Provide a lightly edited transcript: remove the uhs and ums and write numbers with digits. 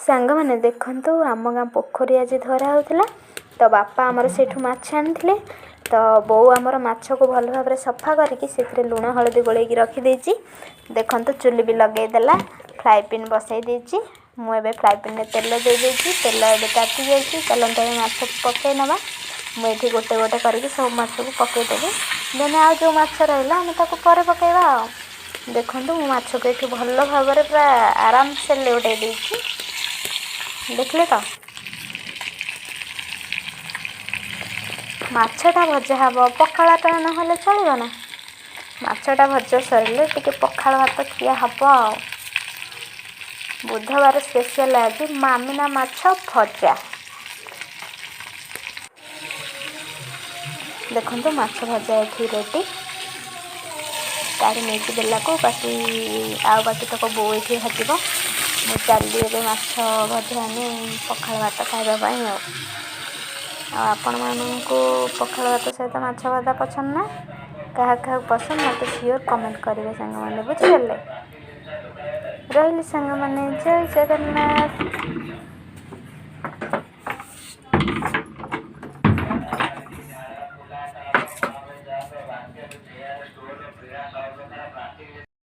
सांग मैंने देखंतु आम गाँ पोखरी आज धरा होता तो बापा आमर से माछ आनी तो बो आमर माछ को भल भाव सफा करके लुण हलदी गोलैक रखिदे देखंतु चुली भी लगेदेला फ्राए पैन बसई देछि मुझे फ्राए पैन में तेल दे देछि तेल ताती जाइए चलते माछ पकई नवा मुझे गोटे गोटे करके सब माछ को पकईदेवी देन आ जो माछ रहा आम पर पकईवा देखंतु मो माछ को ये भल भाव पूरा आराम से लेउटाई देछि देखले तो माछटा भजा हम पखाळाटा ना चलो ना माछटा भजा सरले टिके पखाळ भात खिया हम बुधवार स्पेशल आज मामिना माछ भजा देखो माछ भजा ये रेडी काढ़ी नहीं देला को बाकी बाकी तक बो ये भाजब मु चली ए माछ भजा पखाळ भात खावाई आपण मानू पखाळ भात सहित माछ भजा पसंद ना क्या पसंद मत सियोर कमेंट करेंगे सांग मैंने बुझे रही सांग मैंने जय जगन्नाथ।